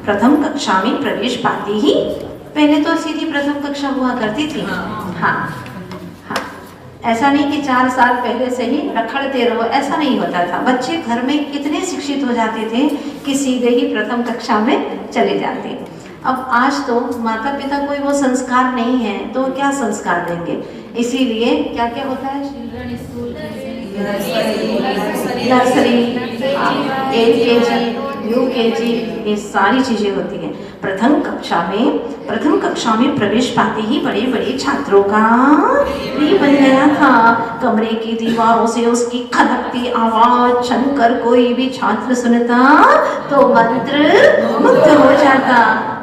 प्रथम कक्षा में प्रवेश पाते ही, पहले तो सीधी प्रथम कक्षा हुआ करती थी। हाँ, ऐसा नहीं कि 4 साल पहले से ही रखड़ते रहो, ऐसा नहीं होता था। बच्चे घर में इतने शिक्षित हो जाते थे कि सीधे ही प्रथम कक्षा में चले जाते। अब आज तो माता पिता कोई वो संस्कार नहीं है, तो क्या संस्कार देंगे? इसीलिए क्या क्या होता है, नर्सरी, LKG, UKG, ये सारी चीजें होती हैं। प्रथम कक्षा में प्रवेश पाते ही बड़े बड़े छात्रों का प्रिय बन गया था। कमरे की दीवारों से उसकी खनकती आवाज छनकर कोई भी छात्र सुनता तो मंत्र मुग्ध हो जाता।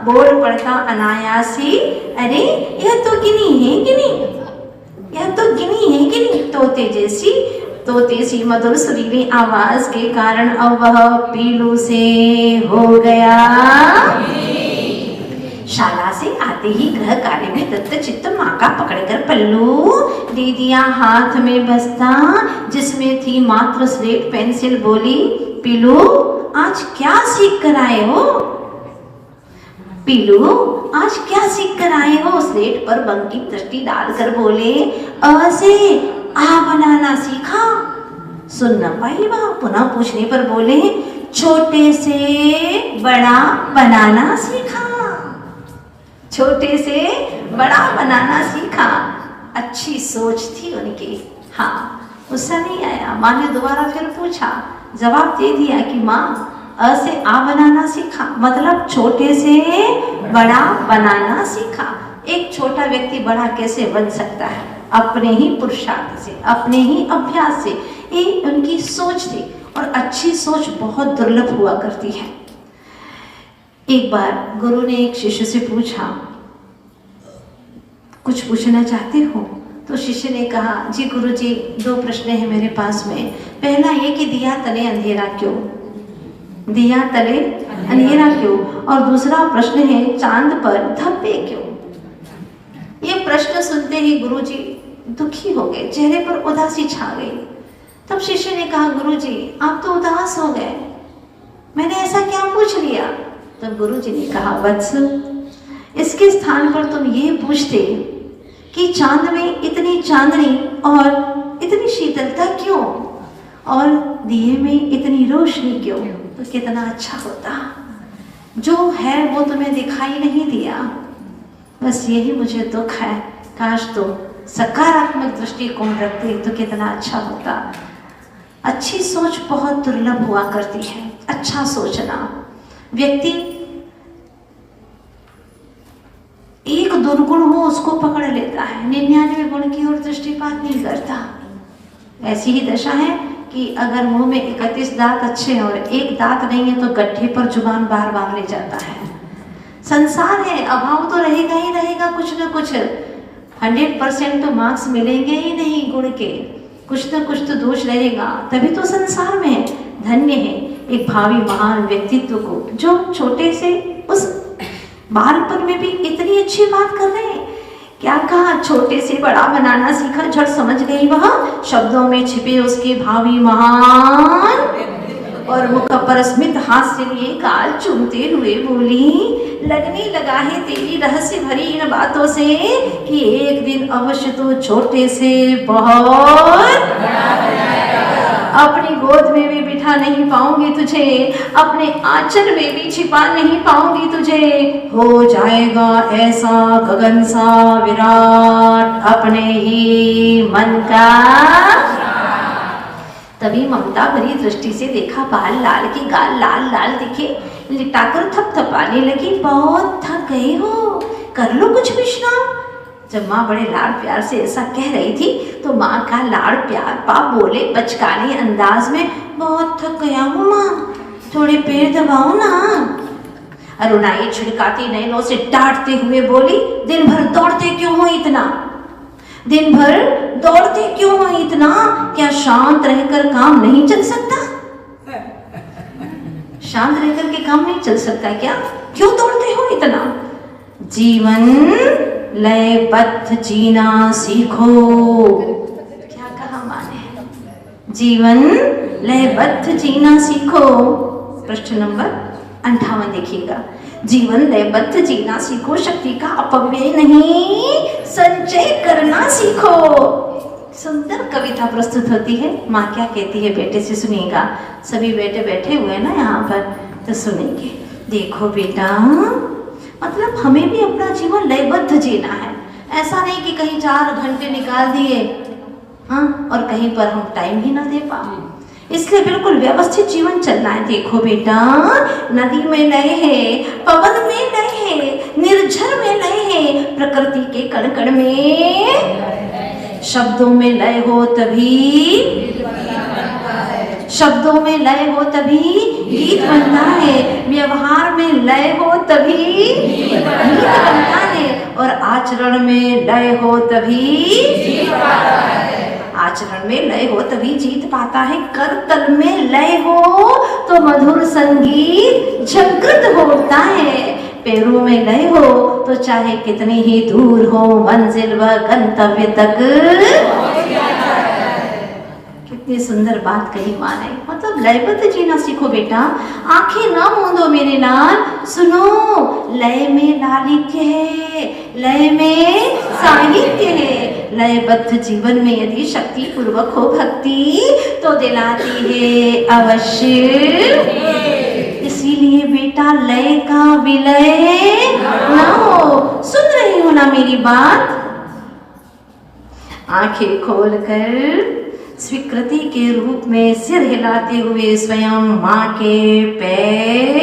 बोल पड़ता अनायासी, अरे यह तो गिनी है गिनी, यह तो गिनी है गिनी। तोते सी मधुर सुरीली आवाज के कारण अब वह पीलू से हो गया। शाला से आते ही गृह कार्य में दत्त चित्त माँ का पकड़कर पल्लू दे दिया हाथ में बस्ता, जिसमें थी मात्र स्लेट पेंसिल। बोली, पीलू आज क्या सीख कर आए हो? पीलू आज क्या सीख कर आए हो? स्लेट पर बंकी दृष्टि डालकर बोले, अ से आ बनाना सीखा। सुन न पाई वह, पुनः पूछने पर बोले, छोटे से बड़ा बनाना सीखा। छोटे से बड़ा बनाना सीखा। अच्छी सोच थी उनकी। हाँ, गुस्सा नहीं आया। माँ ने दोबारा फिर पूछा, जवाब दे दिया कि माँ, अ से आ बनाना सीखा, मतलब छोटे से बड़ा बनाना सीखा। एक छोटा व्यक्ति बड़ा कैसे बन सकता है? अपने ही पुरुषार्थ से, अपने ही अभ्यास से। ये उनकी सोच थी, और अच्छी सोच बहुत दुर्लभ हुआ करती है। एक बार गुरु ने एक शिष्य से पूछा, कुछ पूछना चाहते हो? तो शिष्य ने कहा, जी गुरुजी, 2 प्रश्न हैं मेरे पास में। पहला ये कि दिया तले अंधेरा क्यों? दिया तले अंधेरा क्यों? और दूसरा प्रश्न है, चांद पर धब्बे क्यों? ये प्रश्न सुनते ही गुरुजी दुखी हो गए, चेहरे पर उदासी छा गई। तब शिष्य ने कहा, गुरुजी आप तो उदास हो गए, मैंने ऐसा क्या पूछ लिया? तब गुरुजी ने कहा, वत्स, इसके स्थान पर तुम ये पूछते कि चांद में इतनी चांदनी और इतनी शीतलता क्यों, और दिए में इतनी रोशनी क्यों, तो कितना अच्छा होता। जो है वो तुम्हें दिखाई नहीं दिया, बस यही मुझे दुख है। काश तो सकारात्मक दृष्टिकोण रखते तो कितना अच्छा होता। अच्छी सोच बहुत दुर्लभ हुआ करती है। अच्छा सोचना, व्यक्ति एक दुर्गुण हो उसको पकड़ लेता है, 99 गुण की ओर दृष्टिपात नहीं करता। ऐसी ही दशा है कि अगर मुंह में 31 दांत अच्छे और एक दांत नहीं है तो गड्ढे पर जुबान बार बार ले जाता है। संसार है, अभाव तो रहेगा ही रहेगा, कुछ न कुछ 100% तो मार्क्स मिलेंगे ही नहीं गुण के, कुछ न कुछ तो दोष रहेगा। तभी तो संसार में धन्य है एक भावी महान व्यक्तित्व को, जो छोटे से उस बालपन में भी इतनी अच्छी बात कर रहे हैं। क्या कहा? छोटे से बड़ा बनाना सीखा। झट समझ गई वह शब्दों में छिपे उसके भावी महान, और मुख पर स्मित हास्य लिए गाल चूमते हुए बोली, लगने लगा है तेरी रहस्य भरी इन बातों से कि एक दिन अवश्य तो छोटे से बहुत अपनी गोद में भी बिठा नहीं पाऊंगी तुझे, अपने आंचल में भी छिपा नहीं पाऊंगी तुझे। हो जाएगा ऐसा गगन सा विराट अपने ही मन का। तभी ममता भरी दृष्टि से देखा, बाल लाल के गाल लाल लाल दिखे, लिटाकर थपथपाने लगी। बहुत थक गए हो, कर लो कुछ विश्राम। जब माँ बड़े लाड़ प्यार से ऐसा कह रही थी तो माँ का लाड़ प्यार बाप बोले बचकाने अंदाज में, बहुत थक गया हूँ माँ, थोड़े पैर दबाओ ना। अरुणाई छिड़काती नैनों से डांटते हुए बोली, दिन भर दौड़ते क्यों हो इतना? दिन भर दौड़ते क्यों हो इतना? क्या शांत रहकर काम नहीं चल सकता? शांत रहकर के काम नहीं चल सकता क्या? क्यों दौड़ते हो इतना? जीवन लयबद्ध जीना सीखो। क्या कहा माँ ने? जीवन लयबद्ध जीना सीखो। प्रश्न नंबर 58 देखिएगा, जीवन लयबद्ध जीना सीखो, शक्ति का अपव्यय नहीं संचय करना सीखो। सुंदर कविता प्रस्तुत होती है। माँ क्या कहती है बेटे से, सुनिएगा। सभी बेटे बैठे हुए हैं ना यहाँ पर, तो सुनेंगे। देखो बेटा, मतलब हमें भी अपना जीवन लयबद्ध जीना है। ऐसा नहीं कि कहीं 4 घंटे निकाल दिए, हाँ, और कहीं पर हम टाइम ही ना दे पाए। इसलिए बिल्कुल व्यवस्थित जीवन चलना है। देखो बेटा, नदी में लय है, पवन में लय है, निर्झर में लय है, प्रकृति के कण कण में शब्दों में लय हो तभी, शब्दों में लय हो तभी गीत बनता है, व्यवहार में लय हो तभी गीत बनता है, और आचरण में लय हो तभी, आचरण में लय हो तभी जीत पाता है। करतल में लय हो तो मधुर संगीत झंकृत होता है, पैरों में लय हो तो चाहे कितनी ही दूर हो मंजिल व गंतव्य तक। कितनी सुंदर बात कही माँ ने। मतलब लयबद्ध जीना सीखो बेटा, आंखें ना मूंदो मेरे लाल, सुनो लय में लालित्य है, लय में साहित्य है। लयबद्ध जीवन में यदि शक्ति पूर्वक हो भक्ति तो दिलाती है अवश्य। इसीलिए बेटा लय का विलय ना हो। सुन रही हो ना मेरी बात? आंखें खोलकर स्वीकृति के रूप में सिर हिलाते हुए स्वयं माँ के पैर।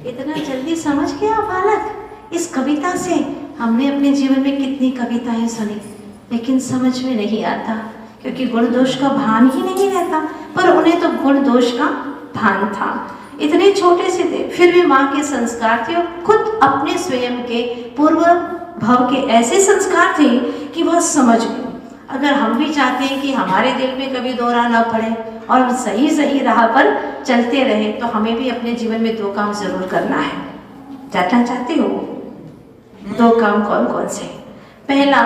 इतना जल्दी समझ गया बालक? इस कविता से हमने अपने जीवन में कितनी कविताएं सुनी, लेकिन समझ में नहीं आता, क्योंकि गुण दोष का भान ही नहीं रहता। पर उन्हें तो गुण दोष का भान था। इतने छोटे से थे, फिर भी माँ के संस्कार थे, और खुद अपने स्वयं के पूर्व भाव के ऐसे संस्कार थे कि वह समझ गए। अगर हम भी चाहते हैं कि हमारे दिल में कभी दोहरा न पड़े और हम सही सही राह पर चलते रहे, तो हमें भी अपने जीवन में 2 काम जरूर करना है। जानना चाहते हो 2 काम कौन कौन से? पहला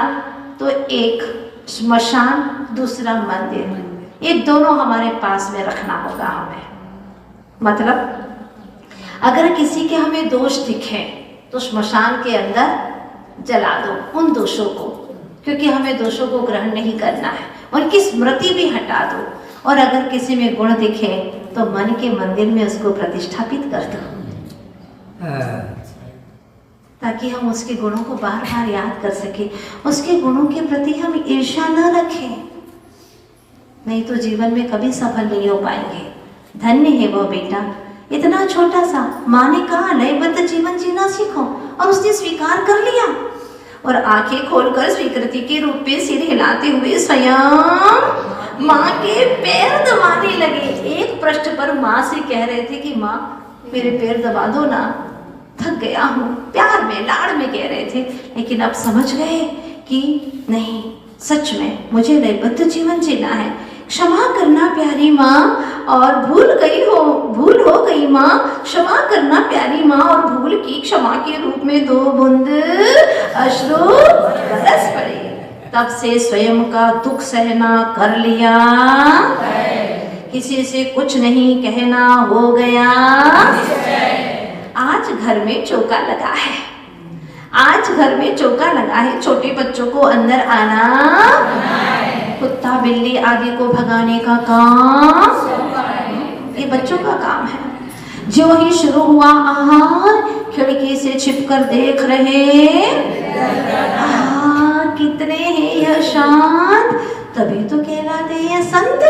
तो एक श्मशान, दूसरा मंदिर। ये दोनों हमारे पास में रखना होगा हमें। मतलब अगर किसी के हमें दोष दिखे तो श्मशान के अंदर जला दो उन दोषों को, क्योंकि हमें दोषों को ग्रहण नहीं करना है। उनकी स्मृति भी हटा दो। और अगर किसी में गुण दिखे तो मन के मंदिर में उसको प्रतिष्ठापित कर दो, ताकि हम उसके गुणों को बार बार याद कर सके। उसके गुणों के प्रति हम ईर्ष्या न रखें, नहीं तो जीवन में कभी सफल नहीं हो पाएंगे। धन्य है वो बेटा, इतना छोटा सा। माँ ने कहा लयबद्ध जीवन जीना सीखो, और उसने स्वीकार कर लिया। और आंखें खोलकर स्वीकृति के रूप में सिर हिलाते हुए स्वयं माँ के पैर दबाने लगे। एक पृष्ठ पर माँ से कह रहे थे कि माँ मेरे पैर दबा दो ना, थक गया हूँ। प्यार में लाड़ में कह रहे थे, लेकिन अब समझ गए कि नहीं, सच में मुझे लयबद्ध जीवन जीना है। क्षमा करना प्यारी माँ, और भूल हो गई माँ, क्षमा करना प्यारी माँ। और भूल की क्षमा के रूप में 2 बूंद अश्रु बरस पड़े। तब से स्वयं का दुख सहना कर लिया, किसी से कुछ नहीं कहना हो गया। आज घर में चौका लगा है, आज घर में चौका लगा है। छोटे बच्चों को अंदर आना, कुत्ता बिल्ली आदि को भगाने का काम ये बच्चों का काम है। जो ही शुरू हुआ आहार, खिड़की से छिपकर देख रहे, कितने हैं यह शांत, तभी तो कहलाते हैं संत।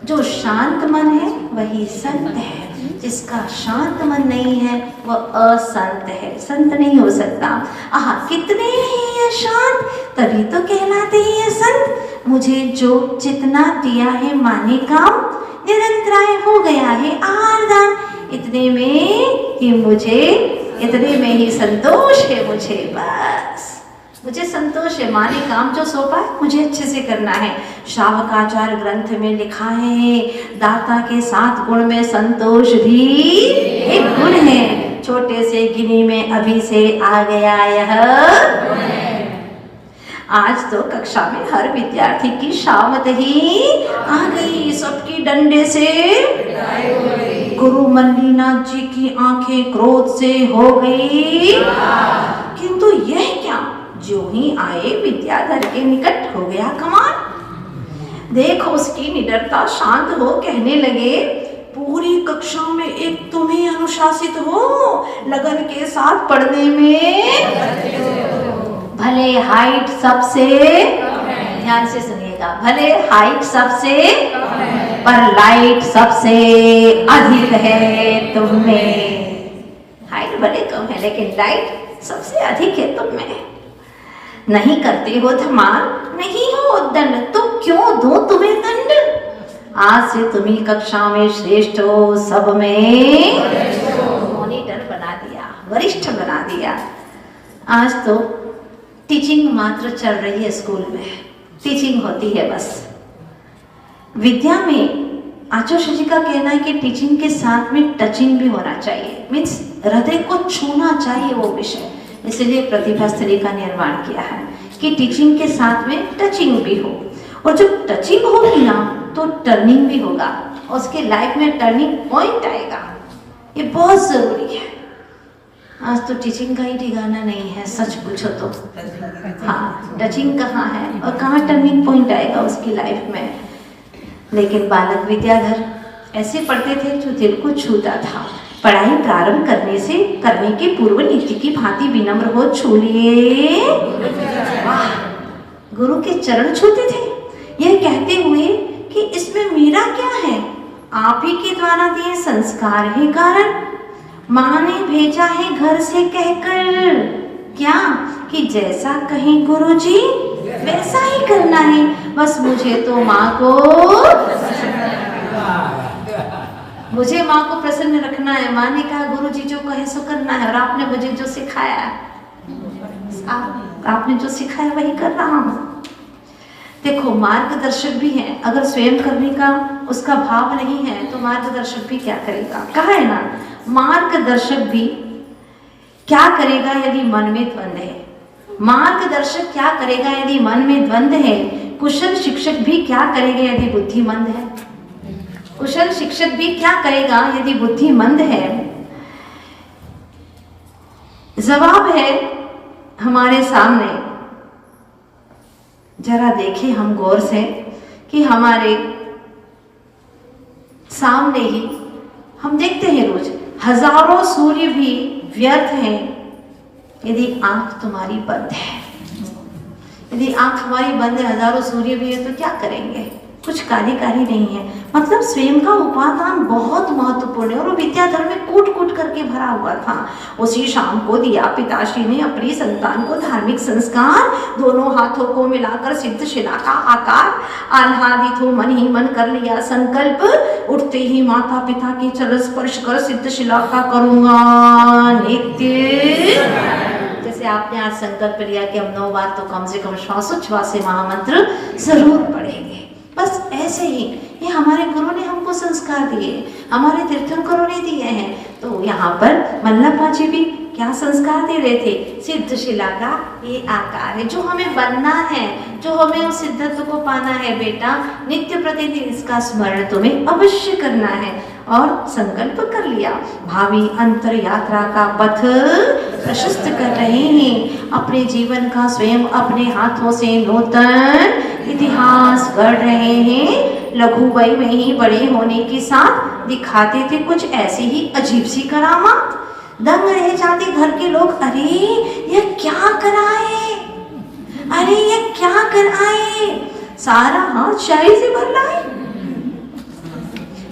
जो शांत मन है वही संत है, जिसका शांत मन नहीं है वह असंत है, संत नहीं हो सकता। आहा, कितने हैं यह शांत, तभी तो कहलाते हैं संत। मुझे जो जितना दिया है माने काम, निरंतराय हो गया है आरदान। इतने में ही संतोष है मुझे, बस मुझे संतोष है। माने काम जो सौंपा है मुझे अच्छे से करना है। शावकाचार्य ग्रंथ में लिखा है, दाता के 7 गुण में संतोष भी एक गुण है। छोटे से गिनी में अभी से आ गया यह। आज तो कक्षा में हर विद्यार्थी की शामत ही आ गई, सबकी डंडे से गुरु मल्लीनाथ जी की आंखें क्रोध से हो गई, किंतु यह क्या, जो ही आए विद्याधर के निकट हो गया कमाल। देखो उसकी निडरता, शांत हो, कहने लगे पूरी कक्षा में एक तुम ही अनुशासित हो, लगन के साथ पढ़ने में भले हाइट सबसे, ध्यान से सुनिएगा, भले हाइट सबसे पर लाइट सबसे अधिक है तुम में। हाइट भले कम है लेकिन लाइट सबसे अधिक है तुम में। नहीं करते हो धमाल, नहीं हो उद्दंड, तो क्यों दो तुम्हें दंड। आज से तुम ही कक्षा में श्रेष्ठ हो, सब में मॉनिटर बना दिया, वरिष्ठ बना दिया। आज तो टीचिंग मात्र चल रही है, स्कूल में टीचिंग होती है बस। विद्या में आचार्य जी का कहना है कि टीचिंग के साथ में टचिंग भी होना चाहिए, मीन्स हृदय को छूना चाहिए वो विषय। इसलिए प्रतिभा स्थली का निर्माण किया है कि टीचिंग के साथ में टचिंग भी हो, और जब टचिंग होगी ना तो टर्निंग भी होगा, उसके लाइफ में टर्निंग पॉइंट आएगा। ये बहुत जरूरी है। आज तो टीचिंग का ही ठिकाना नहीं है, सच पूछो तो। हाँ, टचिंग कहाँ है और कहाँ टर्निंग पॉइंट आएगा उसकी लाइफ में। लेकिन बालक विद्याधर ऐसे पढ़ते थे जो दिल को छूता था। पढ़ाई प्रारंभ करने के पूर्व नीति की भांति विनम्र हो छू लिए, गुरु के चरण छूते थे, यह कहते हुए कि इसमें मेरा क्या है, आप ही के द्वारा दिए संस्कार है कारण। माँ ने भेजा है घर से कहकर, क्या कि जैसा कहें गुरुजी वैसा ही करना है, बस मुझे तो माँ को प्रसन्न रखना है। माँ ने कहा गुरुजी जो कहे सो करना है, और आपने मुझे जो सिखाया, आपने जो सिखाया वही कर रहा हूँ। देखो मार्गदर्शक भी है, अगर स्वयं करने का उसका भाव नहीं है तो मार्गदर्शक भी क्या करेगा। कहा है ना, मार्गदर्शक भी क्या करेगा यदि मन में द्वंद है। मार्गदर्शक क्या करेगा यदि मन में द्वंद है। कुशल शिक्षक भी क्या करेगा यदि बुद्धिमंद है। कुशल शिक्षक भी क्या करेगा यदि बुद्धिमंद है। जवाब है हमारे सामने, जरा देखें हम गौर से कि हमारे सामने ही हम देखते हैं रोज हजारों सूर्य भी व्यर्थ हैं यदि आंख तुम्हारी बंद है। यदि आंख हमारी बंद है, हजारों सूर्य भी है तो क्या करेंगे, कुछ कार्यकारी नहीं है। मतलब स्वयं का उपादान बहुत महत्वपूर्ण है, और वो विद्याधर में कूट कूट करके भरा हुआ था। उसी शाम को दिया पिताश्री ने अपनी संतान को धार्मिक संस्कार, दोनों हाथों को मिलाकर सिद्ध शिला का आकार, आह्लादित हो मन ही मन कर लिया संकल्प, उठते ही माता पिता के चरण स्पर्श कर सिद्ध शिला का करूंगा नित्य। जैसे आपने आज संकल्प लिया कि हम 9 बार तो कम से कम श्वासोच्छ्वास से महामंत्र जरूर पढ़ेंगे, बस ऐसे ही ये हमारे गुरु ने हमको संस्कार दिए, हमारे तीर्थंकरों ने दिए हैं। तो यहाँ पर मल्लप्पा जी भी क्या संस्कार दे रहे थे, सिद्ध शिला का ये आकार है जो हमें बनना है, जो हमें उस सिद्धत्व को पाना है। बेटा नित्य प्रतिदिन इसका स्मरण तुम्हें अवश्य करना है। और संकल्प कर लिया, भावी अंतर यात्रा का पथ प्रशस्त कर रहे हैं, अपने जीवन का स्वयं अपने हाथों से नूतन इतिहास गढ़ रहे हैं। लघु वय में ही बड़े होने के साथ दिखाते थे कुछ ऐसी ही अजीब सी करामात। दंग रह जाते घर के लोग, अरे ये क्या कराए, अरे ये क्या कराए। सारा हाथ शाही से भर लाए,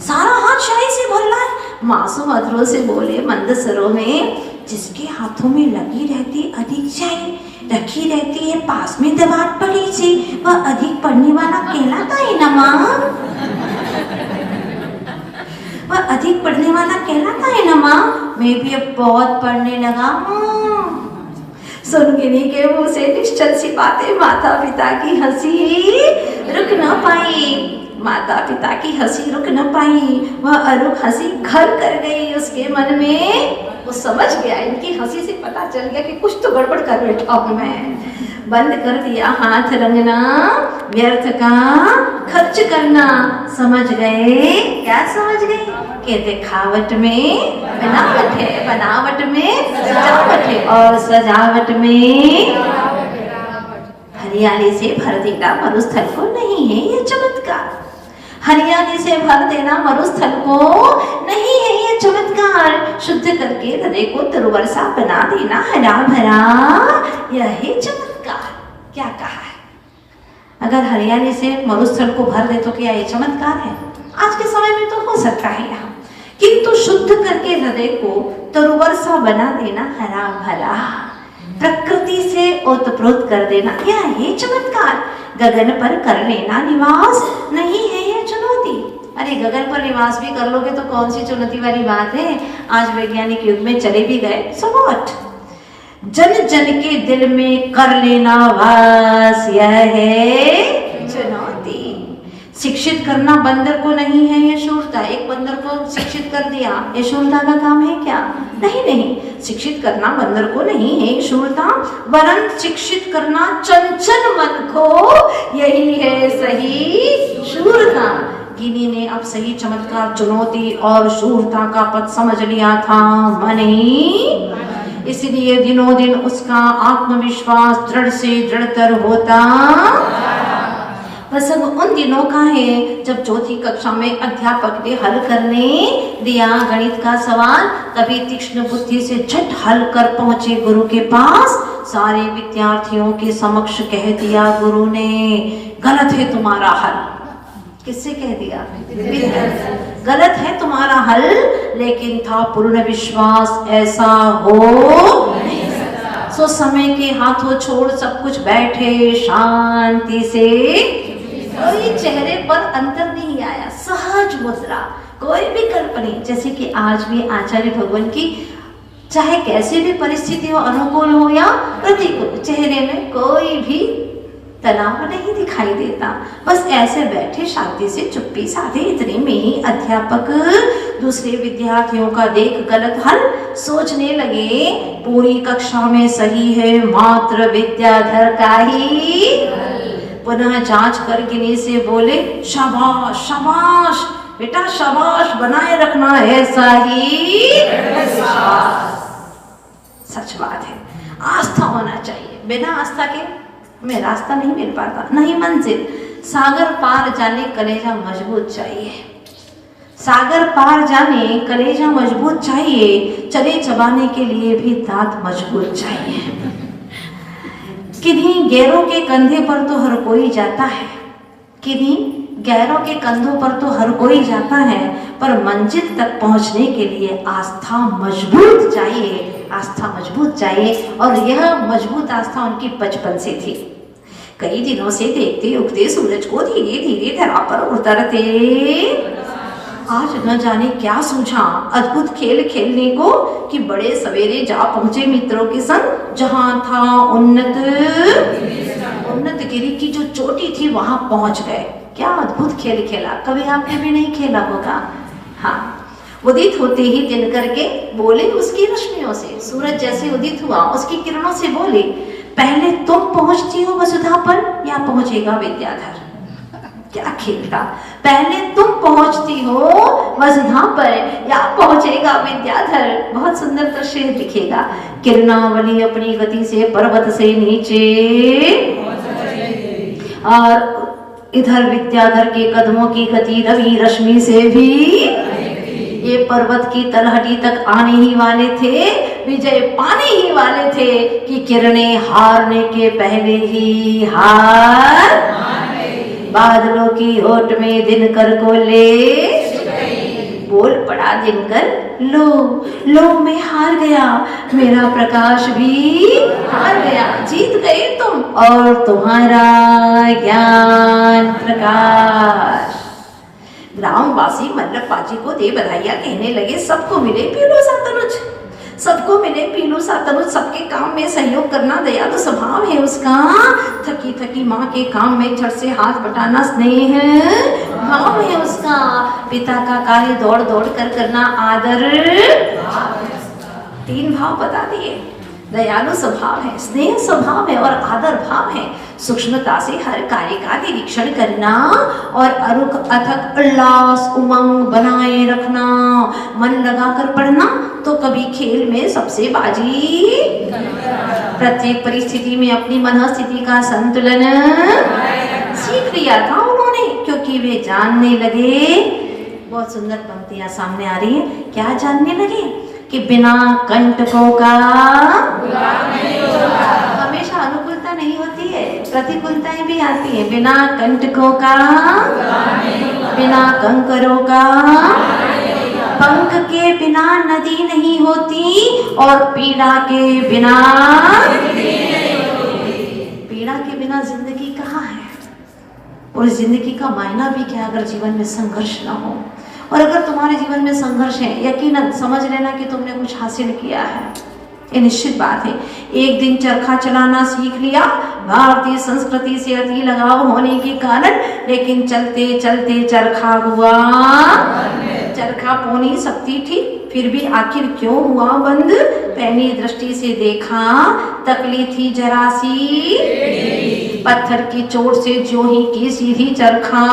सारा हाथ शाही से भर लाए। मासूम अधरों से बोले मंद स्वरों में, जिसके हाथों में लगी रहती अधिक शाही, रखी रहती है पास में दीवार पड़ी सी, वह अधिक पढ़ने वाला कहलाता है ना माँ, वह अधिक पढ़ने वाला कहलाता है ना माँ। मैं भी अब बहुत पढ़ने लगा हूँ। सुन गिनी के मुंह से निश्चल सी बातें माता पिता की हंसी रुक न पाई, माता पिता की हंसी रुक न पाई। वह अरुक हंसी घर कर गई उसके मन में। वो समझ गया, इनकी हंसी से पता चल गया कि कुछ तो गड़बड़ कर बैठा हूं मैं। बंद कर दिया हाथ रंगना, व्यर्थ का खर्च करना। समझ गए? क्या समझ गए? कहते खावट में बनावट है, बनावट में सजावट है, और सजावट में हरियाली से भर देना मरुस्थल को नहीं है ये चमत्कार। हरियाली से भर देना मरुस्थल को नहीं है ये चमत्कार। शुद्ध करके हृदय को तरुवर्षा बना देना हरा भरा, यह है चमत्कार। क्या कहा है? अगर हरियाली से मरुस्थल को भर दे तो क्या ये चमत्कार है? आज के समय में तो हो सकता है यहाँ, किंतु शुद्ध करके हृदय को तरुवर्षा बना देना हरा भरा, प्रकृति से ओतप्रोत कर देना, क्या है चमत्कार। गगन पर कर लेना निवास नहीं है ये चुनौती। अरे गगन पर निवास भी कर लोगे तो कौन सी चुनौती वाली बात है। आज वैज्ञानिक युग में चले भी गए, सो व्हाट। जन जन के दिल में कर लेना वास, यह है चुनौती। शिक्षित करना बंदर को नहीं है ये शूरता। एक बंदर को शिक्षित कर दिया, ये शूरता का काम है क्या? नहीं नहीं, शिक्षित करना बंदर को नहीं है शूरता, वरन शिक्षित करना चंचल मन को, यही है सही शूरता। गिनी ने अब सही चमत्कार, चुनौती और शूरता का पद समझ लिया था मनी, इसलिए दिनों दिन उसका आत्मविश्वास दृढ़ से दृढ़तर होता। प्रसंग उन दिनों का है जब चौथी कक्षा में अध्यापक ने हल करने दिया गणित का सवाल। कभी तीक्ष्ण बुद्धि से झट हल कर पहुंचे गुरु के पास। सारे विद्यार्थियों के समक्ष कह दिया गुरु ने, गलत है तुम्हारा हल। किससे कह दिया? गलत है तुम्हारा हल, लेकिन था पूर्ण विश्वास ऐसा हो नहीं सकता। सो समय के हाथों छोड़ सब कुछ बैठे शांति से। कोई चेहरे पर अंतर नहीं आया, सहज मुद्रा, कोई भी कल्पनी। जैसे कि आज भी आचार्य भगवान की चाहे कैसी भी परिस्थिति हो, अनुकूल हो या प्रतिकूल, चेहरे में कोई भी तनाव नहीं दिखाई देता। बस ऐसे बैठे शांति से चुप्पी साधे। इतने में ही अध्यापक दूसरे विद्यार्थियों का देख गलत हल सोचने लगे। पूरी कक्षा में सही है मात्र विद्याधर का ही। पुनः जांच कर गिनी से बोले, शाबाश शाबाश बेटा शाबाश, बनाए रखना ऐसा ही। सच बात है, आस्था होना चाहिए। बिना आस्था के हमें रास्ता नहीं मिल पाता, नहीं मंजिल। सागर पार जाने कलेजा मजबूत चाहिए, सागर पार जाने कलेजा मजबूत चाहिए। चले चबाने के लिए भी दांत मजबूत चाहिए। किन्हीं गैरों के कंधे पर तो हर कोई जाता है, किन्हीं गैरों के कंधों पर तो हर कोई जाता है, पर मंजिल तक पहुंचने के लिए आस्था मजबूत चाहिए, आस्था मजबूत चाहिए। और यह मजबूत आस्था उनकी बचपन से थी। कई दिनों से देखते उगते सूरज को धीरे धीरे धरा पर उतरते। आज न जाने क्या सूझा अद्भुत खेल खेलने को कि बड़े सवेरे जा पहुंचे मित्रों के संग। जहां था उन्नत गिरी की जो चोटी थी वहां पहुंच गए। क्या अद्भुत खेल खेला, कभी आपने भी नहीं खेला होगा। हाँ, उदित होते ही दिन करके बोले उसकी रोशनियों से, सूरज जैसे उदित हुआ उसकी किरणों से बोले, पहले तुम पहुंचती हो वसुधा पर या पहुंचेगा विद्याधर। क्या खेल था, पहले तुम पहुंचती हो वसुधा पर या पहुंचेगा विद्याधर। बहुत सुंदर तो शेर लिखेगा, किरणावली अपनी गति से पर्वत से नीचे, और इधर विद्याधर के कदमों की गति रवि रश्मि से भी। ये पर्वत की तलहटी तक आने ही वाले थे, विजय पाने ही वाले थे कि किरणें हारने के पहले ही हार। बादलों की ओट में दिनकर को ले बोल पड़ा दिनकर, लो मैं हार गया, मेरा प्रकाश भी हार गया। जीत गए तुम और तुम्हारा ज्ञान प्रकाश। ग्रामवासी मल्लप्पाजी को दे बधाइयां कहने लगे, सबको मिले पीलू सा तनुज, सबको मिले पीलू सा तनुज। सबके काम में सहयोग करना दयालु स्वभाव है उसका। थकी थकी माँ के काम में झट से हाथ बटाना स्नेह भाव है उसका। पिता का कार्य दौड़ दौड़ कर करना आदर। 3 भाव बता दिए, दयालु स्वभाव है, स्नेह स्वभाव है और आदर भाव है। सूक्ष्मता से हर कार्य का निरीक्षण करना और अरुक अथक उल्लास उमंग बनाए रखना, मन लगाकर पढ़ना तो कभी खेल में सबसे बाजी। प्रत्येक परिस्थिति में अपनी मनस्थिति का संतुलन सीख लिया था उन्होंने, क्योंकि वे जानने लगे। बहुत सुंदर पंक्तियां सामने आ रही है। क्या जानने लगे? कि बिना कंटकों का हमेशा अनुकूलता नहीं होती है, प्रतिकूलताएं भी आती है। बिना कंटकों का, बिना कंकरों का, पंख के बिना नदी नहीं होती और पीड़ा के बिना, पीड़ा के बिना जिंदगी कहाँ है? और जिंदगी का मायना भी क्या अगर जीवन में संघर्ष ना हो। और अगर तुम्हारे जीवन में संघर्ष है, यकीनन समझ लेना कि तुमने कुछ हासिल किया है, ये निश्चित बात है। एक दिन चरखा चलाना सीख लिया, भारतीय संस्कृति से अति लगाव होने के कारण, लेकिन चलते चलते चरखा हुआ, चरखा पौनी सकती थी, फिर भी आखिर क्यों हुआ बंद? पैनी दृष्टि से देखा, तकली थी जरा सी, पत्थर की चोट से जो ही की सीधी चरखा,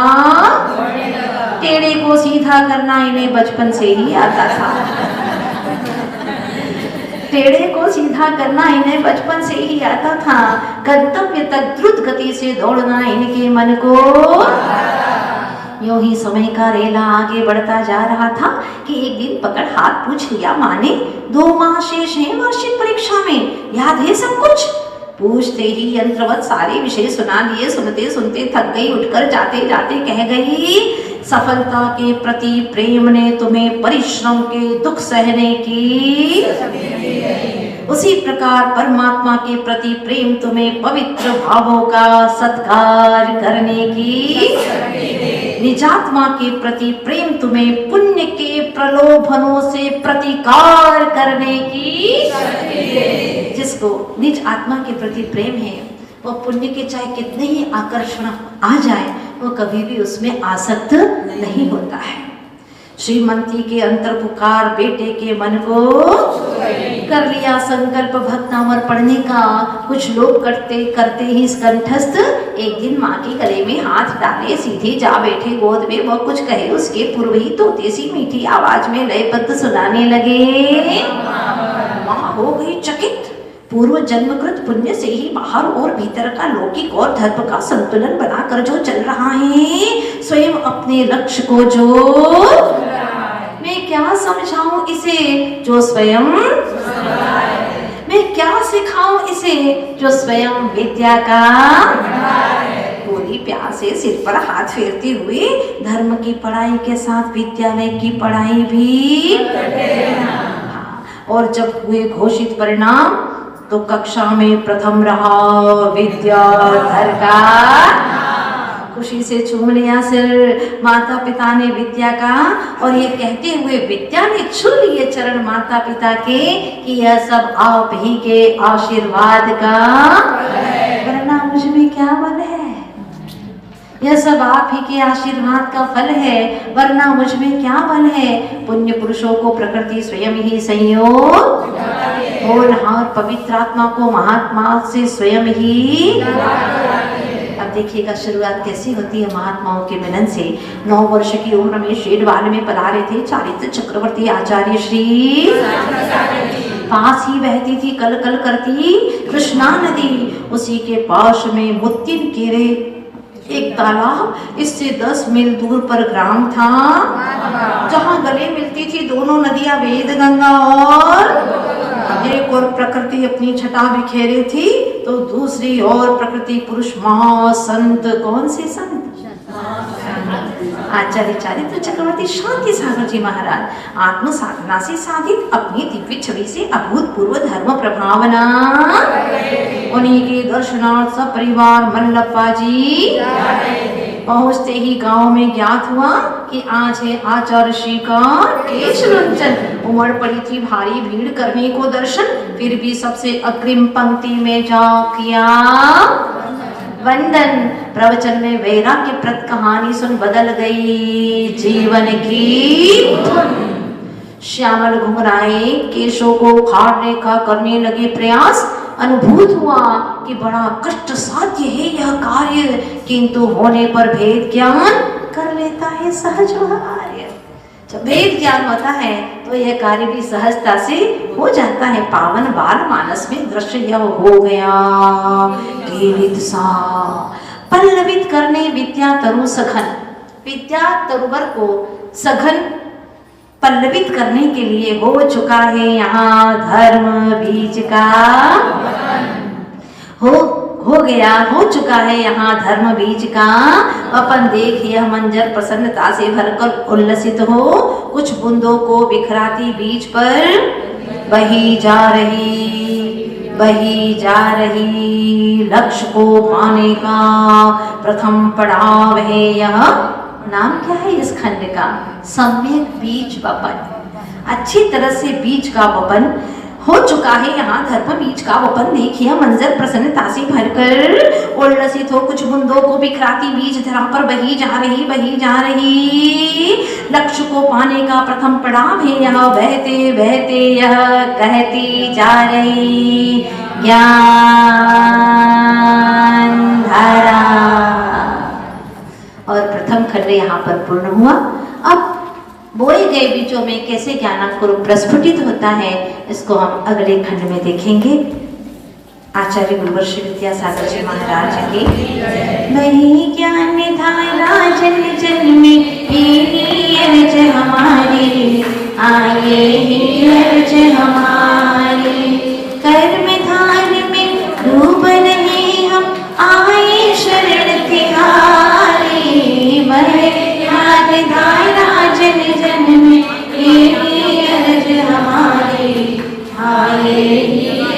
टेढ़े को सीधा करना इन्हें बचपन से ही आता था। टेढ़े को सीधा करना इन्हें बचपन से ही आता था। गंतव्य तक द्रुत गति से दौड़ना इनके मन को। यूं ही समय का रेला आगे बढ़ता जा रहा था कि एक दिन पकड़ हाथ पूछ लिया माँ ने, 2 माह शेष हैं वार्षिक परीक्षा में, याद है सब कुछ? पूछते ही यंत्रवत सारे विषय सुना लिए। सुनते सुनते थक गई, उठकर जाते जाते कह गई, सफलता के प्रति प्रेम ने तुम्हें परिश्रम के दुख सहने की, उसी प्रकार परमात्मा के प्रति प्रेम तुम्हें पवित्र भावों का सत्कार करने की, निजात्मा के प्रति प्रेम तुम्हें पुण्य के प्रलोभनों से प्रतिकार करने की। जिसको निज आत्मा के प्रति प्रेम है, वो पुण्य के चाहे कितने ही आकर्षण आ जाए, वो कभी भी उसमें आसक्त नहीं होता है। श्रीमंती के अंतर पुकार बेटे के मन को कर लिया संकल्प भक्त नामर पढ़ने का। कुछ लोग करते करते ही कंठस्थ, एक दिन माँ के गले में हाथ डाले, सीधे जा बैठे गोद में। वह कुछ कहे उसके पूर्व ही तोते सी मीठी आवाज में लयबद्ध सुनाने लगे। माँ हो गई चकित, पूर्व जन्मकृत पुण्य से ही बाहर और भीतर का लौकिक और धर्म का संतुलन बनाकर जो चल रहा है, स्वयं अपने लक्ष्य को जो, मैं क्या समझाऊं इसे जो स्वयं, मैं क्या सिखाऊं इसे जो स्वयं विद्या का, पूरी प्यार से सिर पर हाथ फेरते हुए धर्म की पढ़ाई के साथ विद्यालय की पढ़ाई भी। और जब हुए घोषित परिणाम तो कक्षा में प्रथम रहा विद्याधर का। खुशी से चूम लिया सिर माता पिता ने विद्या का, और ये कहते हुए विद्या ने छू लिए चरण माता पिता के कि यह सब आप ही के आशीर्वाद का, वरना मुझ में क्या बल है, यह सब आप ही के आशीर्वाद का फल है, वरना मुझ में क्या बल है। पुण्य पुरुषों को प्रकृति स्वयं ही संयोग, होनहार पवित्र आत्मा को महात्मा से स्वयं ही। अब देखिएगा शुरुआत कैसी होती है महात्माओं के मिलन से। 9 वर्ष की उम्र में शेडवाल में पधारे थे चारित्र चक्रवर्ती आचार्य श्री। पास ही बहती थी कल कल करती कृष्णा नदी, उसी के पास में मुत्तिन केरे एक तालाब, इससे 10 मील दूर पर ग्राम था जहाँ गले मिलती थी दोनों नदियां वेद गंगा, और एक और प्रकृति अपनी छटा बिखेरे थी तो दूसरी और प्रकृति पुरुष महासंत। कौन से संत? आचार्य चारित्र चक्रवर्ती शांति सागर जी महाराज आत्म साधना से साधित अपनी दिव्य छवि से अभूतपूर्व धर्म प्रभावना। उन्हीं के दर्शनार्थ सब परिवार मल्लप्पा जी पहुंचते ही गांव में ज्ञात हुआ कि आज है आचार्य श्री का केश रंजन। उमड़ पड़ी थी भारी भीड़ करने को दर्शन, फिर भी सबसे अग्रिम पंक्ति में जा किया वंदन। प्रवचन में वैराग्यप्रद कहानी सुन बदल गई जीवन की धुन। श्यामल घुंघराए केशों को उखाड़ने का करने लगे प्रयास। अनुभूत हुआ कि बड़ा कष्ट साध्य है यह कार्य, किंतु होने पर भेद ज्ञान कर लेता है सहज कार्य। जब भेद ज्ञान होता है तो यह कार्य भी सहजता से हो जाता है। पावन बाल मानस में दृश्य यह हो गया केलित सा। पल्लवित करने विद्या तरु सघन, विद्या तरुवर को सघन पल्लवित करने के लिए हो चुका है यहाँ धर्म बीज का हो चुका है यहाँ धर्म बीज का अपन। देख यह मंजर प्रसन्नता से भरकर उल्लसित हो, कुछ बूंदों को बिखराती बीज पर बही जा रही लक्ष्य को पाने का प्रथम पड़ाव है यह। नाम क्या है इस खंड का? सम्यक बीज वपन। अच्छी तरह से बीज का वपन हो चुका है यहाँ धर्म बीज का वपन। देखिए मंजर प्रसन्नता से भरकर उल्लसित हो, कुछ बूंदों को बिखराती बीज धरा पर बही जा रही लक्ष्य को पाने का प्रथम पड़ाव है यह। बहते बहते यह कहती जा रही ज्ञान धारा। और प्रथम खंड यहाँ पर पूर्ण हुआ। अब बोए गए बीजों में कैसे ज्ञानांकुर प्रस्फुटित होता है इसको हम अगले खंड में देखेंगे। आचार्य गुरुवर श्री विद्यासागर जी महाराज के वही ज्ञान धारा जन जन में अर्ज हमारे आए ही अर्ज हमारे। कर्म धार में डूब रहे हम आए शरण तिहारी। वह ज्ञान धारा जन जन में अर्ज हमारे आए ही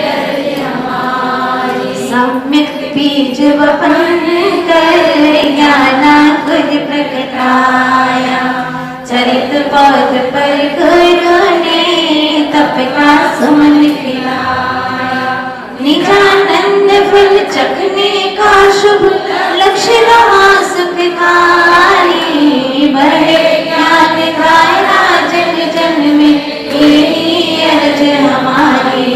अर्ज हमारे। सम्यक बीज वपन कर ज्ञानांकुर प्रगटाया। चरित पद पर गुरुने तप का सुमन खिलाया। निजानंद फल चखने का शुभ लक्ष्य रहा सुखकारी। बड़े ज्ञान धारा जन जन में अर्ज हमारी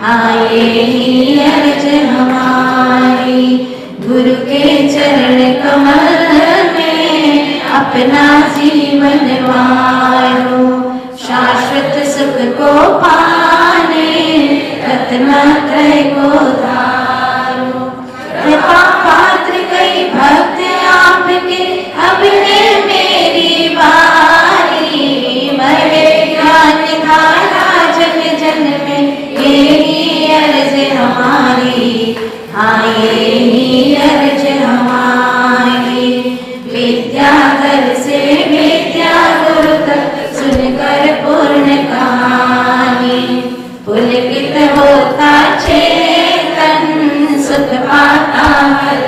आए ही अर्ज हमारी। गुरु के चरण कमल में अपना जीवन वारो। शाश्वत सुख को पाने रत्नत्रय को धारो। कृपा पात्र कई भक्त आपके अब है मेरी बारी। बड़े ज्ञान धारा जन जन में अर्ज हमारी आए ही अर्ज हमारी। विद्याधर से विद्या गुरु तक सुनकर पूर्ण कहानी। पुलकित होता चेतन सुख पाता हर